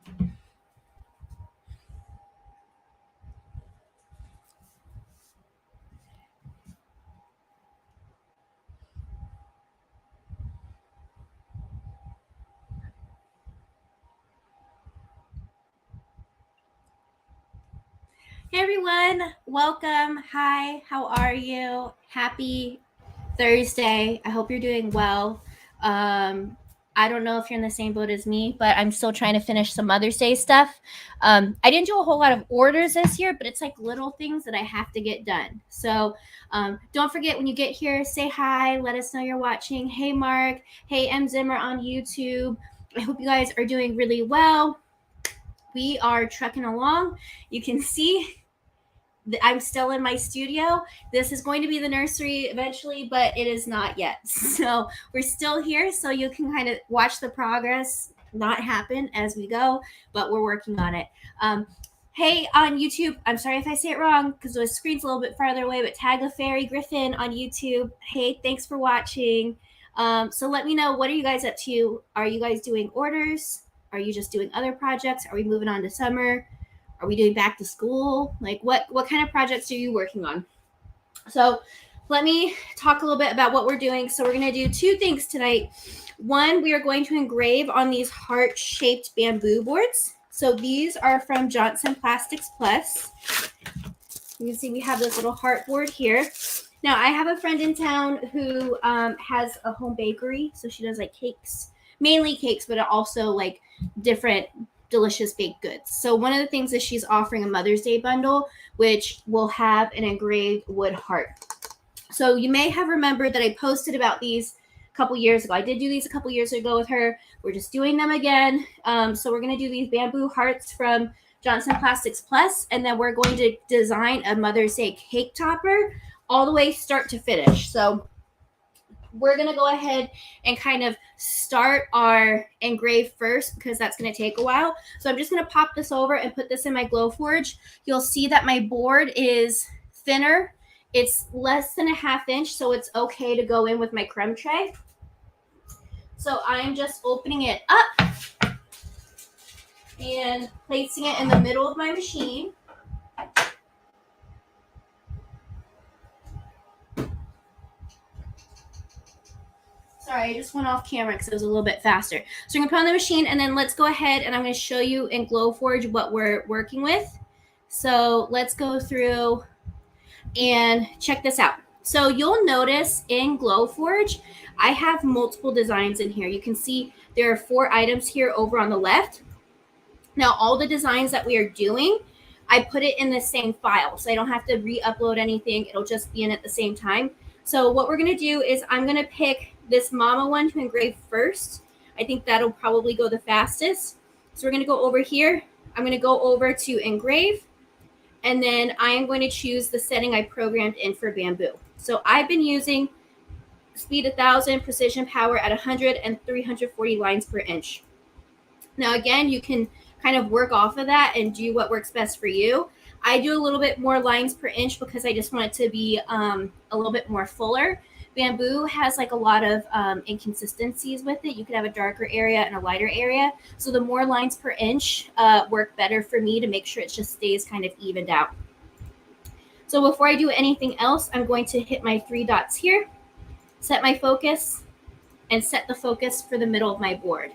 Hey everyone, welcome. Hi, how are you? Happy Thursday. I hope you're doing well. I don't know if you're in the same boat as me, but I'm still trying to finish some Mother's Day stuff. I didn't do a whole lot of orders this year, but it's like little things that I have to get done. So don't forget when you get here, say hi, let us know you're watching. Hey Mark, hey M Zimmer on YouTube. I hope you guys are doing really well. We are trucking along. You can see I'm still in my studio. This is going to be the nursery eventually, but it is not yet. So we're still here, so you can kind of watch the progress not happen as we go, but we're working on it. Hey, on YouTube, I'm sorry if I say it wrong because the screen's a little bit farther away, but tag a fairy Griffin on YouTube. Hey, thanks for watching. So let me know, what are you guys up to? Are you guys doing orders? Are you just doing other projects? Are we moving on to summer? Are we doing back to school? Like what kind of projects are you working on? So let me talk a little bit about what we're doing. So we're going to do two things tonight. One, we are going to engrave on these heart-shaped bamboo boards. So these are from Johnson Plastics Plus. You can see we have this little heart board here. Now, I have a friend in town who has a home bakery. So she does like cakes, mainly cakes, but also like different delicious baked goods. So one of the things is she's offering a Mother's Day bundle, which will have an engraved wood heart. So you may have remembered that I posted about these a couple years ago. I did do these a couple years ago with her. We're just doing them again. So we're going to do these bamboo hearts from Johnson Plastics Plus, and then we're going to design a Mother's Day cake topper all the way start to finish. So we're going to go ahead and kind of start our engrave first because that's going to take a while. So I'm just going to pop this over and put this in my Glowforge. You'll see that my board is thinner. It's less than a ½ inch, so it's okay to go in with my creme tray. So I'm just opening it up and placing it in the middle of my machine. Sorry, I just went off camera because it was a little bit faster. So I'm going to put on the machine, and then let's go ahead and I'm going to show you in Glowforge what we're working with. So let's go through and check this out. So you'll notice in Glowforge, I have multiple designs in here. You can see there are 4 items here over on the left. Now, all the designs that we are doing, I put it in the same file, so I don't have to re-upload anything. It'll just be in at the same time. So what we're going to do is I'm going to pick this mama one to engrave first. I think that'll probably go the fastest. So we're going to go over here. I'm going to go over to engrave, and then I am going to choose the setting I programmed in for bamboo. So I've been using speed 1000, precision power at 100, and 340 lines per inch. Now again, you can kind of work off of that and do what works best for you. I do a little bit more lines per inch because I just want it to be a little bit more fuller. Bamboo has like a lot of inconsistencies with it. You could have a darker area and a lighter area. So the more lines per inch work better for me to make sure it just stays kind of evened out. So before I do anything else, I'm going to hit my 3 dots here, set my focus, and set the focus for the middle of my board.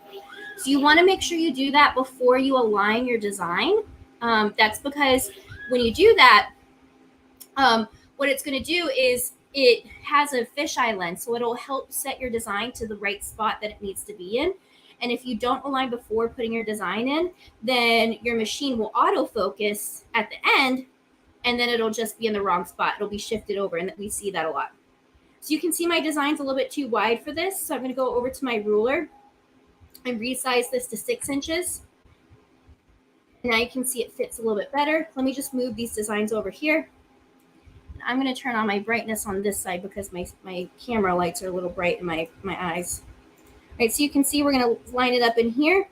So you want to make sure you do that before you align your design. That's because when you do that, what it's going to do is it has a fisheye lens, so it'll help set your design to the right spot that it needs to be in. And if you don't align before putting your design in, then your machine will autofocus at the end, and then it'll just be in the wrong spot. It'll be shifted over, and we see that a lot. So you can see my design's a little bit too wide for this, so I'm going to go over to my ruler and resize this to 6 inches. And now you can see it fits a little bit better. Let me just move these designs over here. I'm going to turn on my brightness on this side because my camera lights are a little bright in my eyes. All right, so you can see we're going to line it up in here.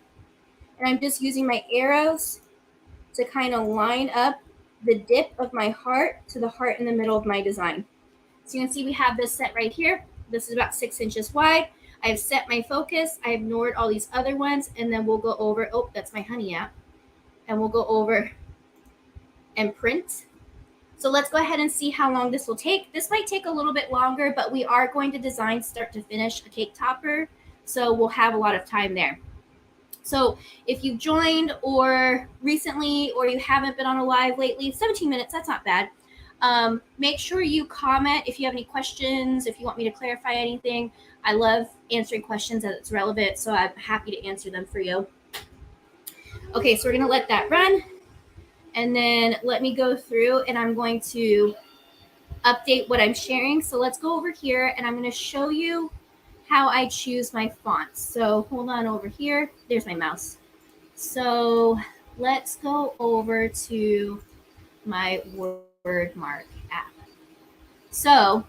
And I'm just using my arrows to kind of line up the dip of my heart to the heart in the middle of my design. So you can see we have this set right here. This is about 6 inches wide. I've set my focus. I ignored all these other ones, and then we'll go over, oh, that's my Honey app. And we'll go over and print. So let's go ahead and see how long this will take. This might take a little bit longer, but we are going to design start to finish a cake topper. So we'll have a lot of time there. So if you joined or recently, or you haven't been on a live lately, 17 minutes, that's not bad. Make sure you comment if you have any questions, if you want me to clarify anything. I love answering questions as it's relevant, so I'm happy to answer them for you. Okay, so we're gonna let that run. And then let me go through and I'm going to update what I'm sharing. So let's go over here and I'm going to show you how I choose my fonts. So hold on over here. There's my mouse. So let's go over to my Wordmark app. So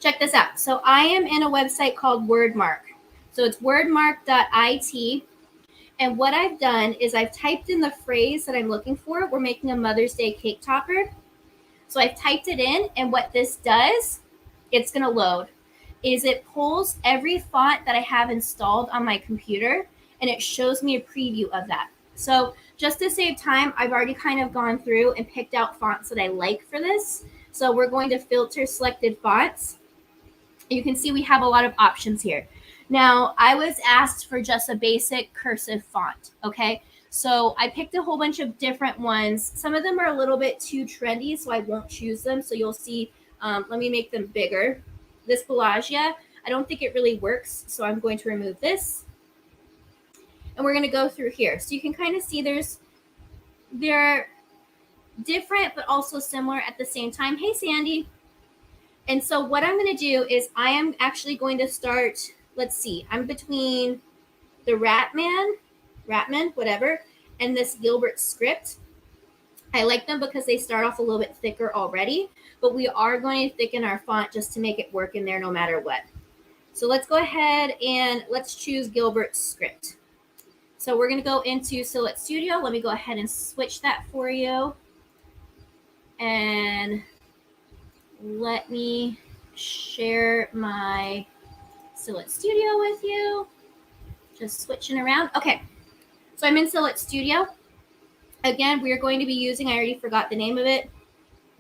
check this out. So I am in a website called Wordmark. So it's wordmark.it. And what I've done is I've typed in the phrase that I'm looking for. We're making a Mother's Day cake topper. So I've typed it in, and what this does, it's going to load, is it pulls every font that I have installed on my computer, and it shows me a preview of that. So just to save time, I've already kind of gone through and picked out fonts that I like for this. So we're going to filter selected fonts. You can see we have a lot of options here. Now, I was asked for just a basic cursive font, okay? So I picked a whole bunch of different ones. Some of them are a little bit too trendy, so I won't choose them. So you'll see, let me make them bigger. This Pelagia, I don't think it really works, so I'm going to remove this. And we're gonna go through here. So you can kind of see they're different, but also similar at the same time. Hey, Sandy. And so what I'm gonna do is I am actually going to start, let's see, I'm between the Ratman, whatever, and this Gilbert script. I like them because they start off a little bit thicker already, but we are going to thicken our font just to make it work in there no matter what. So let's go ahead and let's choose Gilbert script. So we're going to go into Silhouette Studio. Let me go ahead and switch that for you. And let me share my Silhouette Studio with you. Just switching around. Okay, so I'm in Silhouette Studio. Again, we're going to be using, I already forgot the name of it,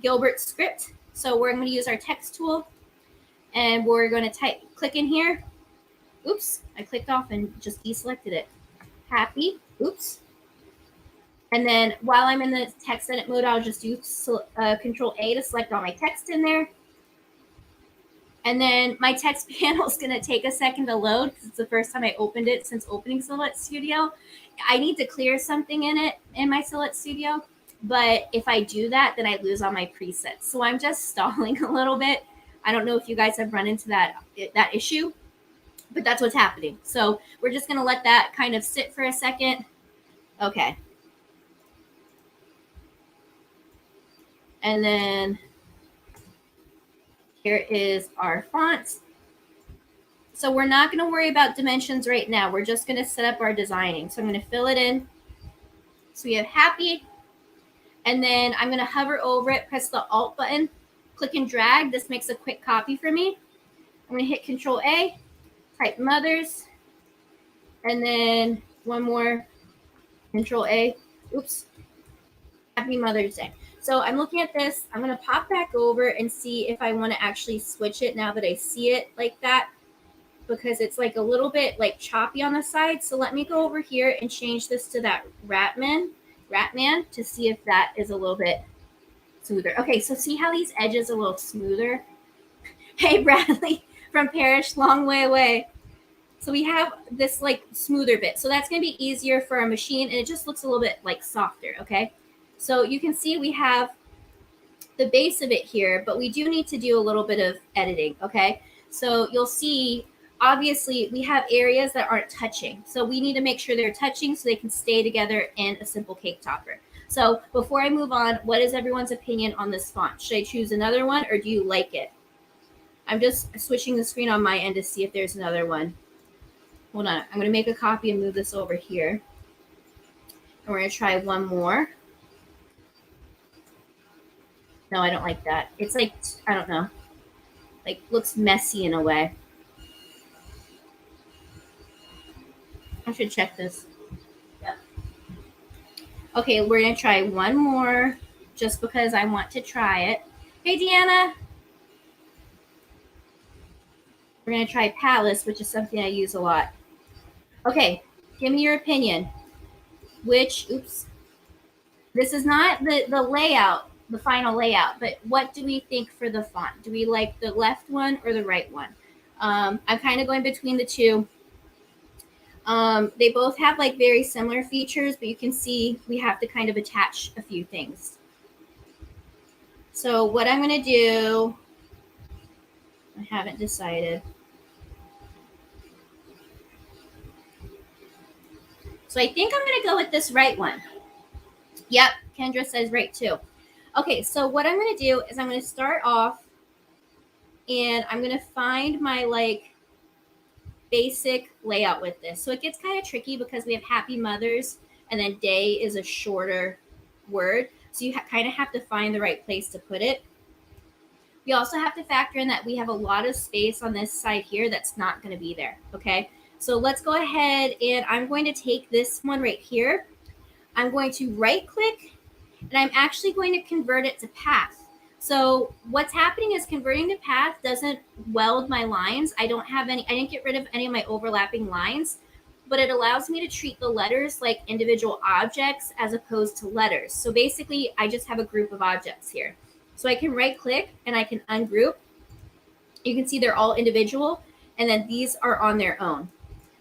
Gilbert script. So we're going to use our text tool, and we're going to click in here. Oops, I clicked off and just deselected it. Happy, oops. And then while I'm in the text edit mode, I'll just do Control A to select all my text in there. And then my text panel is going to take a second to load because it's the first time I opened it since opening Silhouette Studio. I need to clear something in my Silhouette Studio. But if I do that, then I lose all my presets. So I'm just stalling a little bit. I don't know if you guys have run into that issue, but that's what's happening. So we're just going to let that kind of sit for a second. Okay. And then here is our fonts. So we're not going to worry about dimensions right now. We're just going to set up our designing. So I'm going to fill it in. So we have happy. And then I'm going to hover over it, press the Alt button, click and drag. This makes a quick copy for me. I'm going to hit Control A, type mothers, and then one more, Control A. Oops. Happy Mother's Day. So I'm looking at this. I'm going to pop back over and see if I want to actually switch it now that I see it like that, because it's like a little bit like choppy on the side. So let me go over here and change this to that Ratman to see if that is a little bit smoother. Okay, so see how these edges are a little smoother? Hey, Bradley from Parish, long way away. So we have this like smoother bit. So that's going to be easier for our machine, and it just looks a little bit like softer, okay? So you can see we have the base of it here, but we do need to do a little bit of editing, okay? So you'll see, obviously, we have areas that aren't touching. So we need to make sure they're touching so they can stay together in a simple cake topper. So before I move on, what is everyone's opinion on this font? Should I choose another one, or do you like it? I'm just switching the screen on my end to see if there's another one. Hold on. I'm going to make a copy and move this over here. And we're going to try one more. No, I don't like that. It's like, I don't know, like looks messy in a way. I should check this. Yep. Okay, we're gonna try one more just because I want to try it. Hey, Deanna. We're gonna try Palace, which is something I use a lot. Okay, give me your opinion. Oops. This is not the layout, the final layout, but what do we think for the font? Do we like the left one or the right one? I'm kind of going between the two. They both have like very similar features, but you can see we have to kind of attach a few things. So what I'm going to do, I haven't decided. So I think I'm going to go with this right one. Yep, Kendra says right too. Okay, so what I'm going to do is I'm going to start off and I'm going to find my like basic layout with this. So it gets kind of tricky because we have happy mothers and then day is a shorter word. So you kind of have to find the right place to put it. We also have to factor in that we have a lot of space on this side here that's not going to be there. Okay, so let's go ahead and I'm going to take this one right here. I'm going to right click and I'm actually going to convert it to path. So what's happening is converting to path doesn't weld my lines. I didn't get rid of any of my overlapping lines, but it allows me to treat the letters like individual objects as opposed to letters. So basically I just have a group of objects here. So I can right click and I can ungroup. You can see they're all individual and then these are on their own.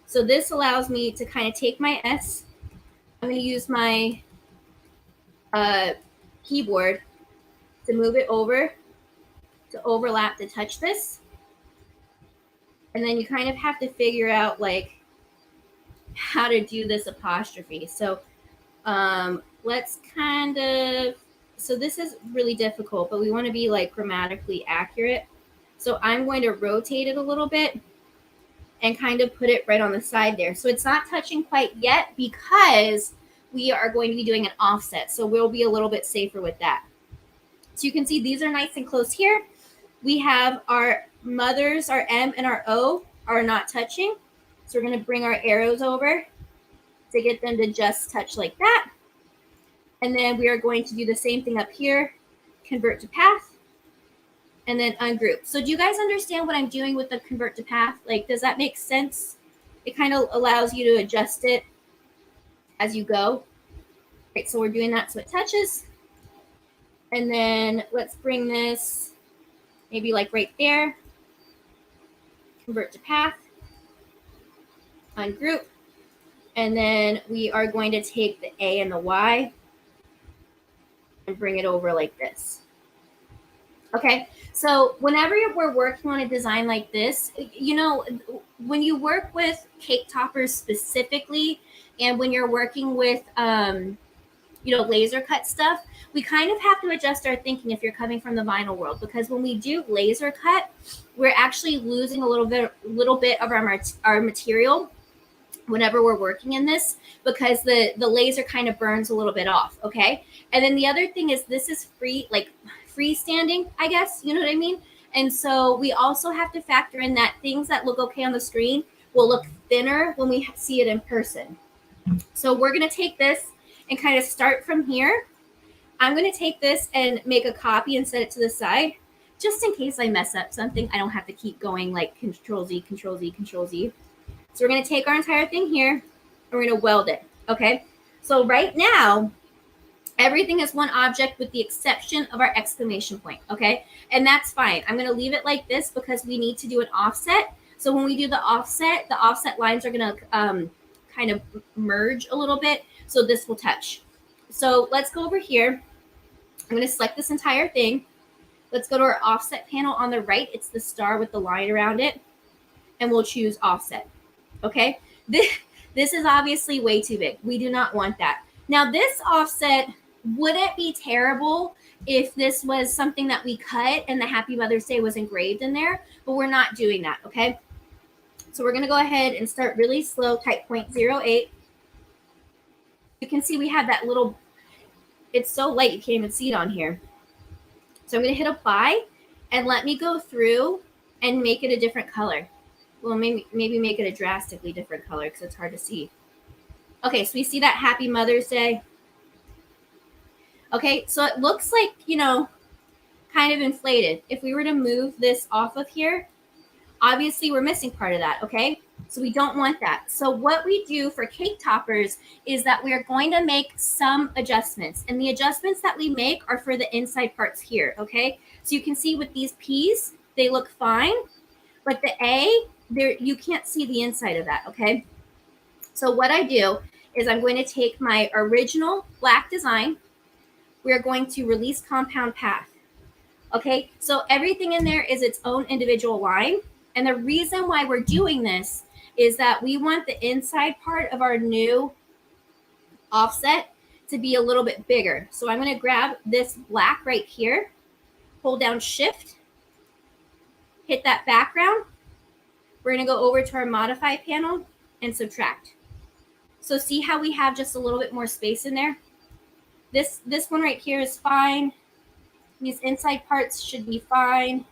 So this allows me to kind of take my S. I'm going to use my keyboard to move it over, to overlap, to touch this. And then you kind of have to figure out like how to do this apostrophe. So let's kind of, so this is really difficult, but we want to be like grammatically accurate. So I'm going to rotate it a little bit and kind of put it right on the side there. So it's not touching quite yet because we are going to be doing an offset. So we'll be a little bit safer with that. So you can see these are nice and close here. We have our mothers, our M and our O are not touching. So we're going to bring our arrows over to get them to just touch like that. And then we are going to do the same thing up here, convert to path, and then ungroup. So do you guys understand what I'm doing with the convert to path? Like, does that make sense? It kind of allows you to adjust it as you go. Right, so we're doing that so it touches. And then let's bring this maybe like right there. Convert to path, ungroup. And then we are going to take the A and the Y and bring it over like this. Okay, so whenever we're working on a design like this, you know, when you work with cake toppers specifically, and when you're working with, you know, laser cut stuff, we kind of have to adjust our thinking if you're coming from the vinyl world, because when we do laser cut, we're actually losing a little bit of our material whenever we're working in this, because the laser kind of burns a little bit off. Okay, and then the other thing is this is freestanding, I guess, you know what I mean? And so we also have to factor in that things that look okay on the screen will look thinner when we see it in person. So we're going to take this and kind of start from here. I'm going to take this and make a copy and set it to the side, just in case I mess up something. I don't have to keep going like Control Z, Control Z, Control Z. So we're going to take our entire thing here and we're going to weld it. Okay. So right now, everything is one object with the exception of our exclamation point. Okay. And that's fine. I'm going to leave it like this because we need to do an offset. So when we do the offset lines are going to kind of merge a little bit. So this will touch. So let's go over here. I'm going to select this entire thing. Let's go to our offset panel on the right. It's the star with the line around it. And we'll choose offset. Okay. This is obviously way too big. We do not want that. Now this offset, would it be terrible if this was something that we cut and the Happy Mother's Day was engraved in there? But we're not doing that. Okay. So we're going to go ahead and start really slow, type 0.08. You can see we have that little, it's so light you can't even see it on here. So I'm going to hit apply and let me go through and make it a different color. Well, maybe make it a drastically different color because it's hard to see. Okay, so we see that Happy Mother's Day. Okay, so it looks like, you know, kind of inflated. If we were to move this off of here, obviously we're missing part of that, okay? So we don't want that. So what we do for cake toppers is that we are going to make some adjustments. And the adjustments that we make are for the inside parts here, okay? So you can see with these P's, they look fine. But the A, there you can't see the inside of that, okay? So what I do is I'm going to take my original black design. We're going to release compound path. Okay, so everything in there is its own individual line. And the reason why we're doing this is that we want the inside part of our new offset to be a little bit bigger. So I'm going to grab this black right here, hold down shift, hit that background. We're going to go over to our modify panel and subtract. So see how we have just a little bit more space in there? This one right here is fine. These inside parts should be fine.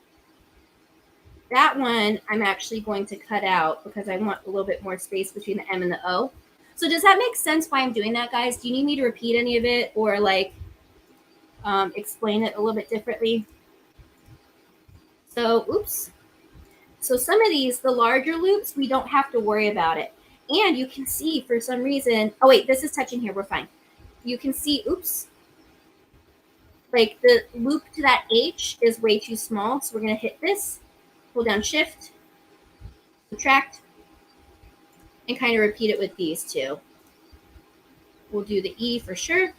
That one I'm actually going to cut out because I want a little bit more space between the M and the O. So does that make sense why I'm doing that, guys? Do you need me to repeat any of it or like explain it a little bit differently? So, oops. So some of these, the larger loops, we don't have to worry about it. And you can see for some reason, oh wait, this is touching here, we're fine. You can see, oops, like the loop to that H is way too small. So we're gonna hit this, hold down shift, subtract, and kind of repeat it with these two. We'll do the E for sure.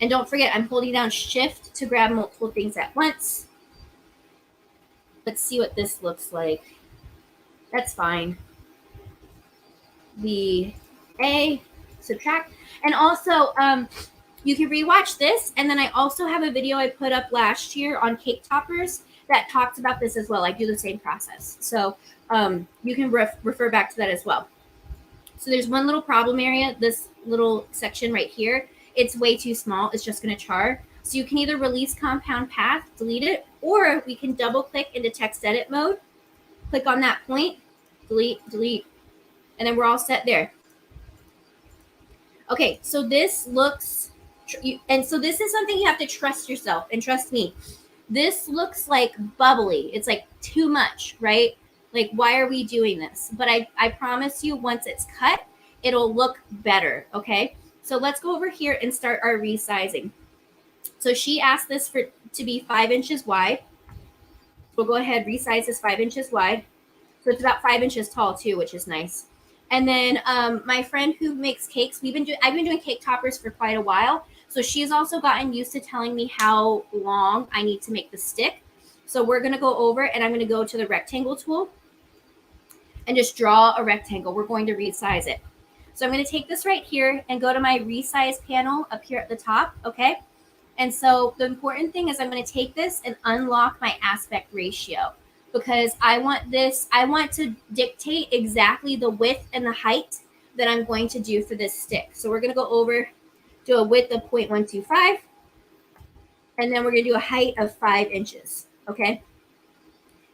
And don't forget, I'm holding down shift to grab multiple things at once. Let's see what this looks like. That's fine. The A, subtract. And also, you can rewatch this. And then I also have a video I put up last year on cake toppers that talks about this as well. I do the same process. So you can refer back to that as well. So there's one little problem area, this little section right here. It's way too small. It's just going to char. So you can either release compound path, delete it, or we can double click into text edit mode. Click on that point, delete, delete, and then we're all set there. Okay, so this looks, and so this is something you have to trust yourself and trust me. This looks like bubbly. It's like too much, right? Like, why are we doing this? But I promise you, once it's cut, it'll look better, okay? So let's go over here and start our resizing. So she asked this to be 5 inches wide. We'll go ahead, resize this 5 inches wide. So it's about 5 inches tall too, which is nice. And then my friend who makes cakes, I've been doing cake toppers for quite a while. So she's also gotten used to telling me how long I need to make the stick. So we're going to go over and I'm going to go to the rectangle tool and just draw a rectangle. We're going to resize it. So I'm going to take this right here and go to my resize panel up here at the top, okay? And so the important thing is I'm going to take this and unlock my aspect ratio because I want to dictate exactly the width and the height that I'm going to do for this stick. So we're going to go over, do a width of 0.125, and then we're going to do a height of 5 inches, okay?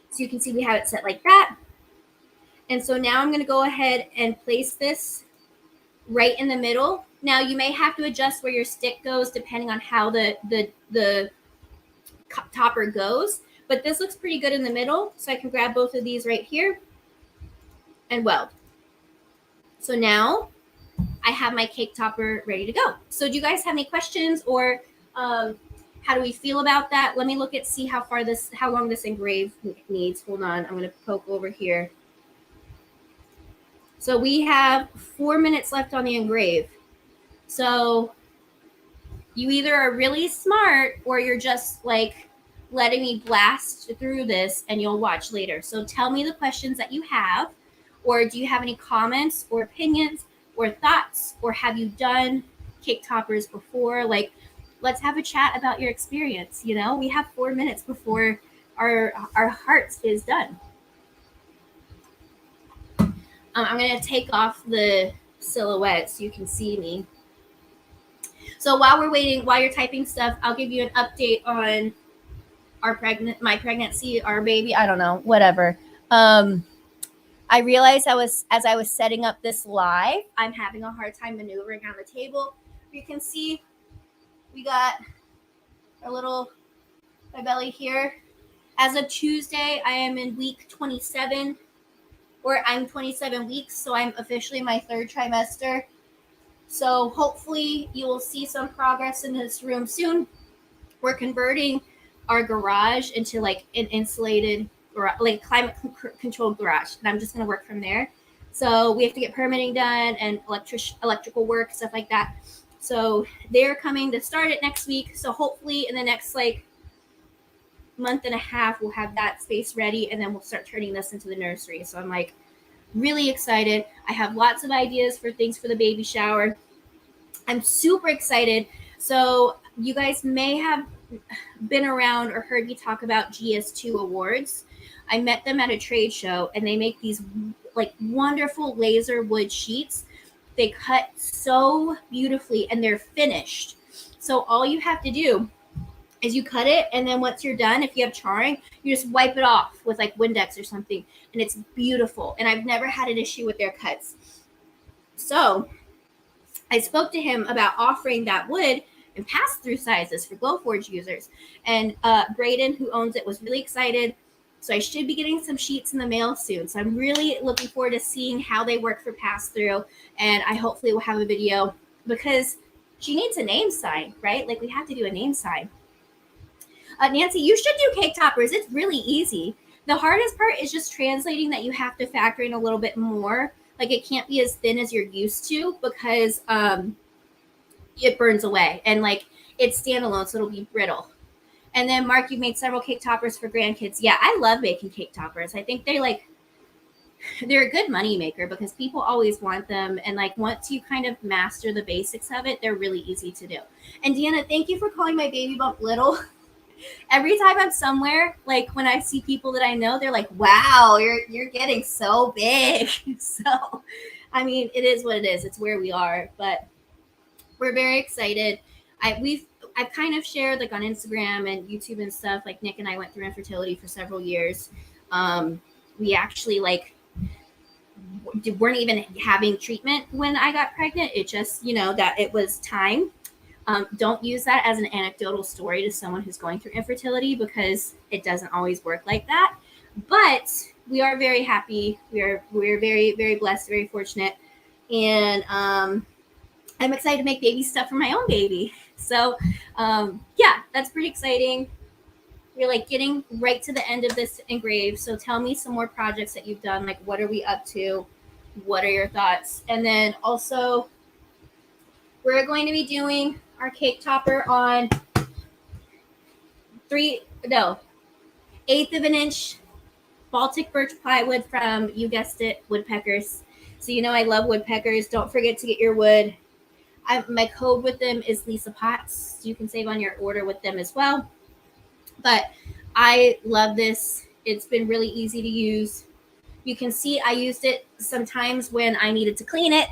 So you can see we have it set like that. And so now I'm going to go ahead and place this right in the middle. Now you may have to adjust where your stick goes depending on how the topper goes, but this looks pretty good in the middle. So I can grab both of these right here and weld. So now I have my cake topper ready to go. So do you guys have any questions or how do we feel about that? Let me look at, see how long this engrave needs. Hold on, I'm going to poke over here. So we have 4 minutes left on the engrave. So you either are really smart or you're just like letting me blast through this and you'll watch later. So tell me the questions that you have, or do you have any comments or opinions or thoughts, or have you done cake toppers before? Like, let's have a chat about your experience. You know, we have 4 minutes before our hearts is done. I'm going to take off the silhouette so you can see me. So while we're waiting, while you're typing stuff, I'll give you an update on my pregnancy, our baby. I don't know, whatever. I I realized as I was setting up this live, I'm having a hard time maneuvering on the table. You can see we got our little my belly here. As of Tuesday, I am in week 27, or I'm 27 weeks, so I'm officially in my third trimester. So hopefully you will see some progress in this room soon. We're converting our garage into like an insulated, like climate controlled garage, and I'm just going to work from there. So we have to get permitting done and electrical work, stuff like that. So they're coming to start it next week. So hopefully in the next like month and a half, we'll have that space ready, and then we'll start turning this into the nursery. So I'm like really excited. I have lots of ideas for things for the baby shower. I'm super excited. So you guys may have been around or heard me talk about GS2 awards. I met them at a trade show, and they make these like wonderful laser wood sheets. They cut so beautifully, and they're finished. So all you have to do is you cut it, and then once you're done, if you have charring, you just wipe it off with like Windex or something, and it's beautiful. And I've never had an issue with their cuts. So I spoke to him about offering that wood in pass-through sizes for Glowforge users. And Braden, who owns it, was really excited. So I should be getting some sheets in the mail soon. So I'm really looking forward to seeing how they work for pass-through. And I hopefully will have a video, because she needs a name sign, right? Like we have to do a name sign. Nancy, you should do cake toppers. It's really easy. The hardest part is just translating that you have to factor in a little bit more. Like it can't be as thin as you're used to, because it burns away, and like it's standalone, so it'll be brittle. And then Mark, you made several cake toppers for grandkids. Yeah, I love making cake toppers. I think they're a good money maker, because people always want them, and like once you kind of master the basics of it, they're really easy to do. And Deanna, thank you for calling my baby bump little. Every time I'm somewhere, like when I see people that I know, they're like, wow, you're getting so big. So I mean, it is what it is. It's where we are, but we're very excited. I've kind of shared like on Instagram and YouTube and stuff, like Nick and I went through infertility for several years. We actually like weren't even having treatment when I got pregnant. It just, that it was time. Don't use that as an anecdotal story to someone who's going through infertility, because it doesn't always work like that. But we are very happy. We're very, very blessed, very fortunate. And I'm excited to make baby stuff for my own baby. So yeah, that's pretty exciting. We're like getting right to the end of this engrave. So tell me some more projects that you've done. Like, what are we up to? What are your thoughts? And then also, we're going to be doing our cake topper on 1/8 of an inch Baltic birch plywood from, you guessed it, woodpeckers. So I love woodpeckers. Don't forget to get your wood. My code with them is Lisa Potts. You can save on your order with them as well. But I love this. It's been really easy to use. You can see I used it sometimes when I needed to clean it.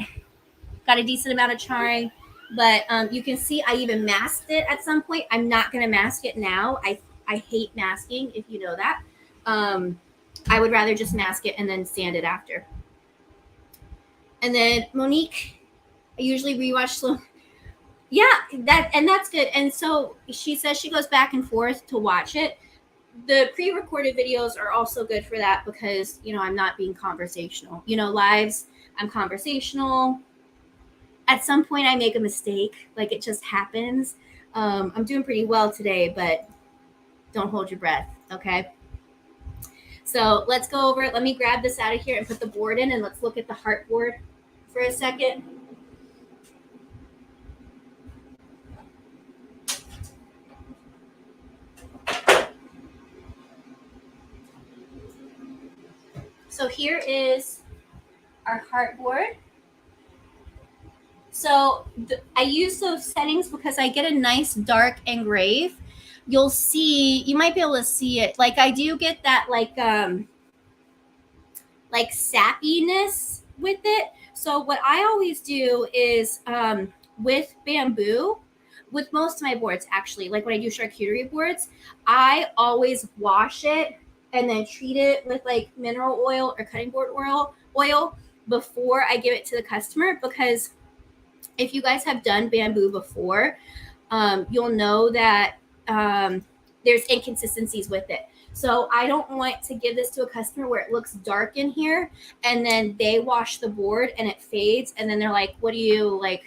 Got a decent amount of charring. But you can see I even masked it at some point. I'm not going to mask it now. I hate masking, if you know that. I would rather just mask it and then sand it after. And then Monique, I usually rewatch slow. Yeah, that's good. And so she says she goes back and forth to watch it. The pre-recorded videos are also good for that, because I'm not being conversational. Lives, I'm conversational. At some point I make a mistake, like it just happens. I'm doing pretty well today, but don't hold your breath, okay? So let's go over it. Let me grab this out of here and put the board in, and let's look at the heart board for a second. So here is our heart board. So I use those settings because I get a nice dark engrave. You'll see, you might be able to see it. Like I do get that like sappiness with it. So what I always do is with bamboo, with most of my boards actually, like when I do charcuterie boards, I always wash it and then treat it with like mineral oil or cutting board oil before I give it to the customer, because if you guys have done bamboo before, you'll know that there's inconsistencies with it. So I don't want to give this to a customer where it looks dark in here and then they wash the board and it fades and then they're like, what are you like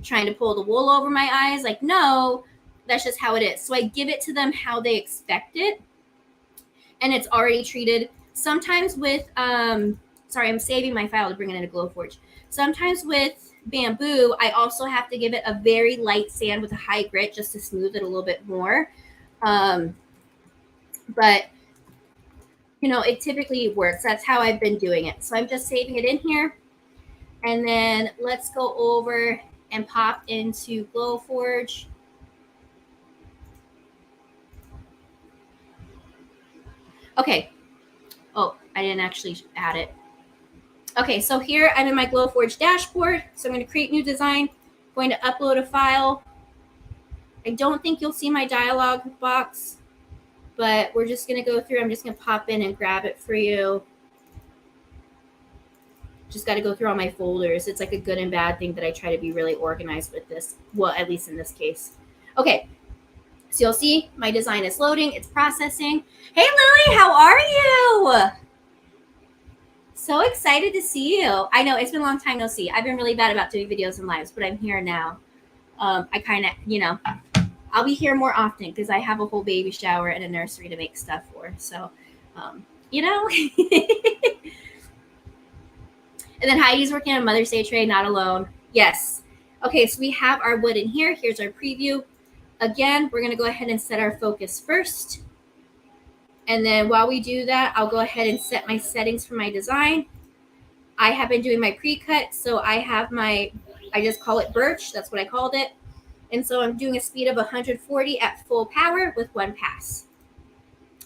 trying to pull the wool over my eyes? Like, no, that's just how it is. So I give it to them how they expect it, and it's already treated. Sometimes with sorry, I'm saving my file to bring it into Glowforge. Sometimes with bamboo, I also have to give it a very light sand with a high grit just to smooth it a little bit more. But you know, it typically works. That's how I've been doing it. So I'm just saving it in here. And then let's go over and pop into Glowforge. Okay. Oh, I didn't actually add it. Okay, so here I'm in my Glowforge dashboard. So I'm going to create new design. I'm going to upload a file. I don't think you'll see my dialog box, but we're just going to go through. I'm just going to pop in and grab it for you. Just got to go through all my folders. It's like a good and bad thing that I try to be really organized with this. Well, at least in this case. Okay, so you'll see my design is loading. It's processing. Hey, Lily, how are you? So excited to see you. I know it's been a long time no see. I've been really bad about doing videos and lives, but I'm here now. I kind of, you know, I'll be here more often because I have a whole baby shower and a nursery to make stuff for. So, you know. And then Heidi's working on Mother's Day tray, not alone. Yes. Okay, so we have our wood in here. Here's our preview. Again, we're going to go ahead and set our focus first. And then while we do that, I'll go ahead and set my settings for my design. I have been doing my pre-cut, so I have I just call it birch. That's what I called it. And so I'm doing a speed of 140 at full power with one pass.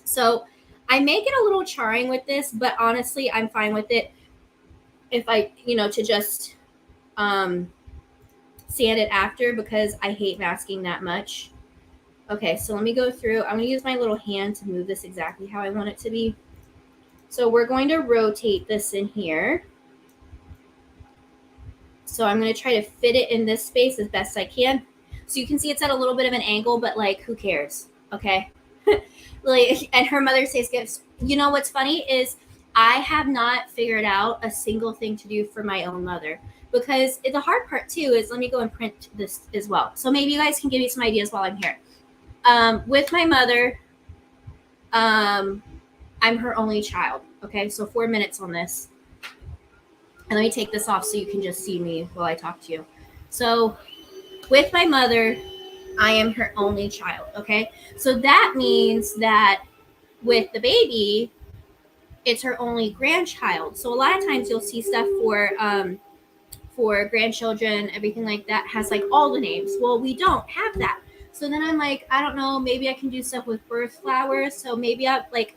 So I may get a little charring with this, but honestly, I'm fine with it. If I, you know, to just sand it after, because I hate masking that much. Okay, so let me go through. I'm going to use my little hand to move this exactly how I want it to be. So we're going to rotate this in here. So I'm going to try to fit it in this space as best I can. So you can see it's at a little bit of an angle, but like, who cares? Okay. Like, and her mother says gifts. You know what's funny is I have not figured out a single thing to do for my own mother, because the hard part too is, let me go and print this as well. So maybe you guys can give me some ideas while I'm here. With my mother, I'm her only child. Okay, so 4 minutes on this. And let me take this off so you can just see me while I talk to you. So with my mother, I am her only child. Okay, so that means that with the baby, it's her only grandchild. So a lot of times you'll see stuff for grandchildren, everything like that has like all the names. Well, we don't have that. So then I'm like, I don't know, maybe I can do stuff with birth flowers. So maybe I like,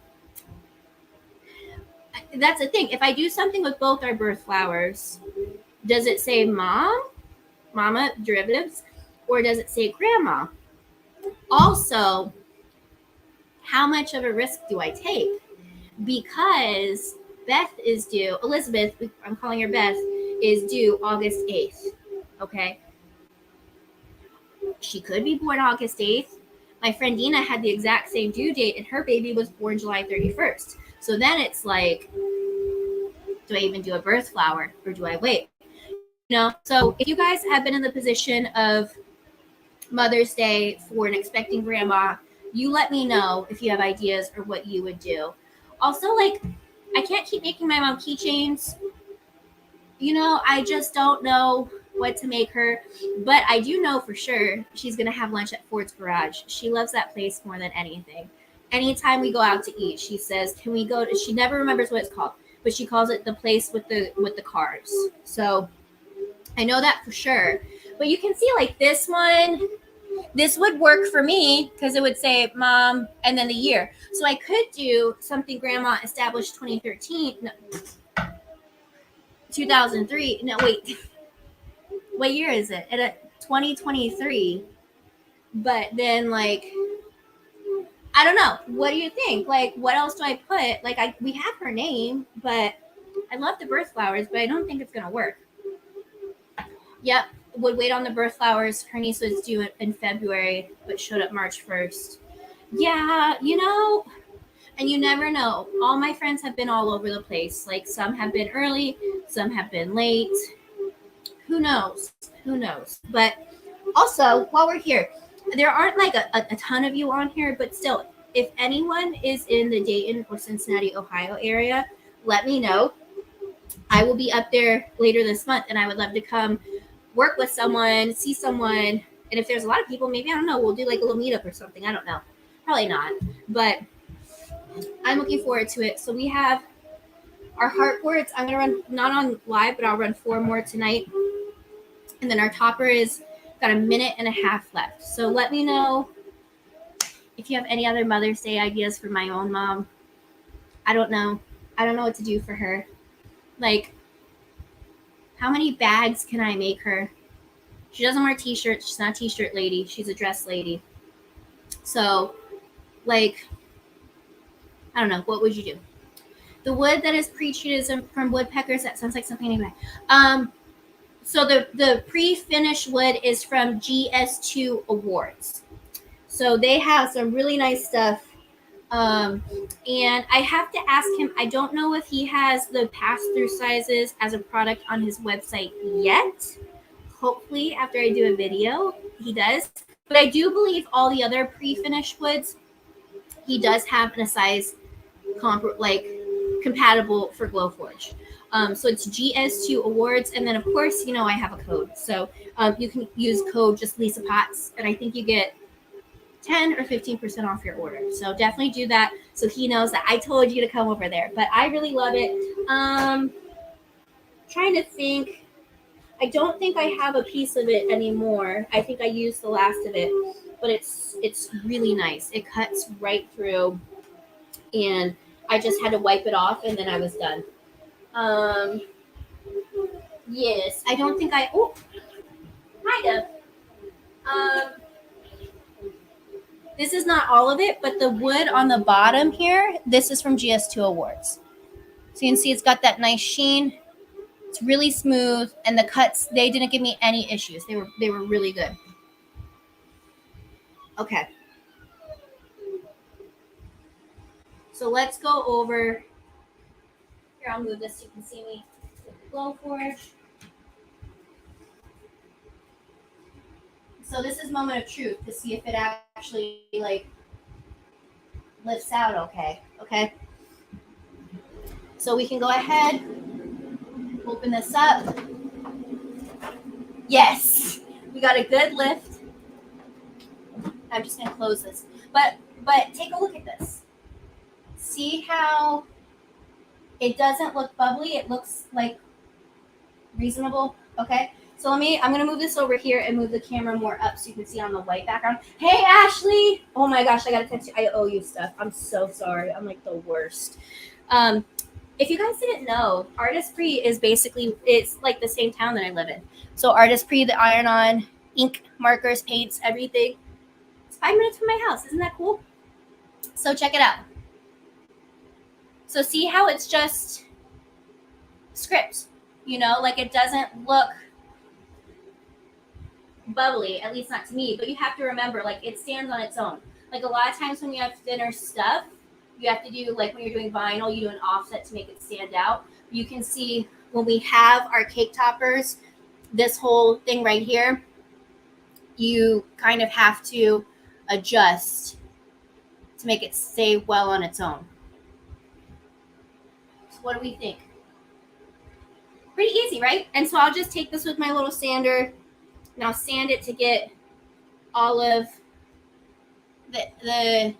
that's the thing. If I do something with both our birth flowers, does it say mama derivatives, or does it say grandma? Also, how much of a risk do I take? Because Beth is due, Elizabeth, I'm calling her Beth, is due August 8th. Okay. She could be born August 8th. My friend Dina had the exact same due date, and her baby was born July 31st. So then it's like, do I even do a birth flower, or do I wait? You know, so if you guys have been in the position of Mother's Day for an expecting grandma, you let me know if you have ideas or what you would do. Also, like, I can't keep making my mom keychains. You know, I just don't know what to make her, but I do know for sure she's going to have lunch at Ford's Garage. She loves that place more than anything. Anytime we go out to eat, she says, can we go to, she never remembers what it's called, but she calls it the place with the cars. So I know that for sure. But you can see like this one, this would work for me because it would say mom and then the year. So I could do something grandma established 2013, no, 2003. No, wait. What year is it? At 2023. But then like, I don't know. What do you think? Like, what else do I put? Like, we have her name, but I love the birth flowers, but I don't think it's gonna work. Yep, would wait on the birth flowers. Her niece was due in February, but showed up March 1st. Yeah, and you never know. All my friends have been all over the place. Like, some have been early, some have been late. Who knows? Who knows? But also, while we're here, there aren't like a ton of you on here, but still, if anyone is in the Dayton or Cincinnati, Ohio area, let me know. I will be up there later this month, and I would love to come work with someone, see someone. And if there's a lot of people, maybe, I don't know, we'll do like a little meetup or something. I don't know. Probably not. But I'm looking forward to it. So we have our heart boards. I'm going to run, not on live, but I'll run 4 more tonight. And then our topper is got a minute and a half left. So let me know if you have any other Mother's Day ideas for my own mom. I don't know. I don't know what to do for her. Like, how many bags can I make her? She doesn't wear t-shirts. She's not a t-shirt lady. She's a dress lady. So, like, I don't know. What would you do? The wood that is pre-treated is from woodpeckers. That sounds like something anyway. So the pre-finished wood is from GS2 Awards. So they have some really nice stuff. And I have to ask him, I don't know if he has the pass-through sizes as a product on his website yet. Hopefully after I do a video, he does. But I do believe all the other pre-finished woods, he does have in a size compatible for Glowforge. So it's GS2 Awards. And then, of course, I have a code. So you can use code just Lisa Potts, and I think you get 10 or 15% off your order. So definitely do that so he knows that I told you to come over there. But I really love it. Trying to think. I don't think I have a piece of it anymore. I think I used the last of it. But it's really nice. It cuts right through. And I just had to wipe it off, and then I was done. Yes, I don't think kind of. This is not all of it, but the wood on the bottom here, this is from GS2 Awards. So you can see it's got that nice sheen. It's really smooth, and the cuts, they didn't give me any issues. They were really good. Okay. So let's go over. Here, I'll move this so you can see me. Glowforge. So this is moment of truth to see if it actually lifts out okay. Okay. So we can go ahead, open this up. Yes, we got a good lift. I'm just gonna close this. But take a look at this. See how it doesn't look bubbly? It looks like reasonable. Okay. So I'm going to move this over here and move the camera more up so you can see on the white background. Hey, Ashley. Oh my gosh, I got to text you. I owe you stuff. I'm so sorry. I'm like the worst. If you guys didn't know, Artistry is it's like the same town that I live in. So Artistry, the iron-on, ink, markers, paints, everything. It's 5 minutes from my house. Isn't that cool? So check it out. So see how it's just script, like it doesn't look bubbly, at least not to me, but you have to remember, like, it stands on its own. Like, a lot of times when you have thinner stuff, you have to do, like, when you're doing vinyl, you do an offset to make it stand out. You can see when we have our cake toppers, this whole thing right here, you kind of have to adjust to make it stay well on its own. So what do we think? Pretty easy, right? And so I'll just take this with my little sander, and I'll sand it to get all of the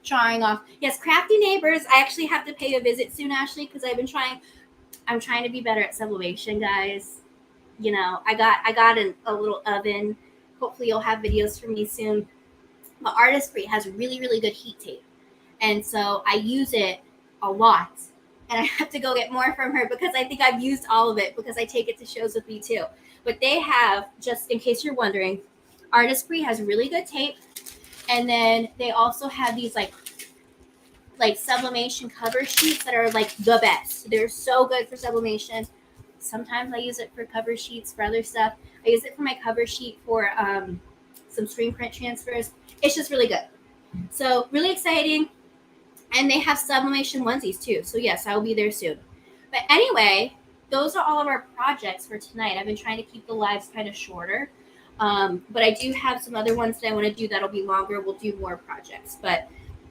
charring off. Yes, Crafty Neighbors. I actually have to pay a visit soon, Ashley, because I'm trying to be better at sublimation, guys. I got a little oven. Hopefully you'll have videos from me soon. But Artistry has really, really good heat tape. And so I use it a lot. And I have to go get more from her because I think I've used all of it because I take it to shows with me too. But they have, just in case you're wondering, Artistry has really good tape. And then they also have these like sublimation cover sheets that are like the best. They're so good for sublimation. Sometimes I use it for cover sheets for other stuff. I use it for my cover sheet for some screen print transfers. It's just really good. So really exciting. And they have sublimation onesies too. So yes, I will be there soon. But anyway, those are all of our projects for tonight. I've been trying to keep the lives kind of shorter. But I do have some other ones that I want to do that'll be longer. We'll do more projects. But,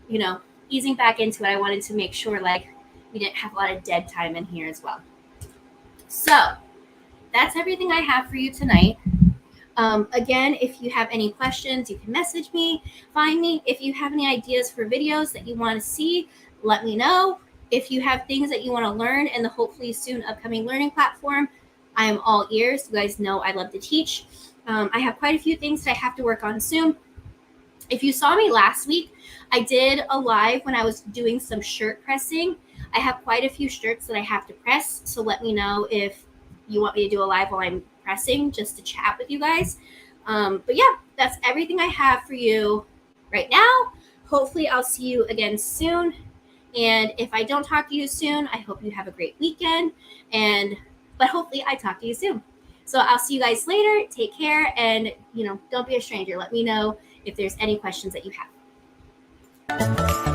you know, easing back into it, I wanted to make sure like we didn't have a lot of dead time in here as well. So that's everything I have for you tonight. Again, if you have any questions, you can message me, find me. If you have any ideas for videos that you want to see, let me know. If you have things that you want to learn in the hopefully soon upcoming learning platform, I am all ears. You guys know I love to teach. I have quite a few things that I have to work on soon. If you saw me last week, I did a live when I was doing some shirt pressing. I have quite a few shirts that I have to press, so let me know if you want me to do a live while I'm pressing just to chat with you guys. But yeah, that's everything I have for you right now. Hopefully I'll see you again soon. And if I don't talk to you soon, I hope you have a great weekend. But hopefully I talk to you soon. So I'll see you guys later. Take care, and don't be a stranger. Let me know if there's any questions that you have.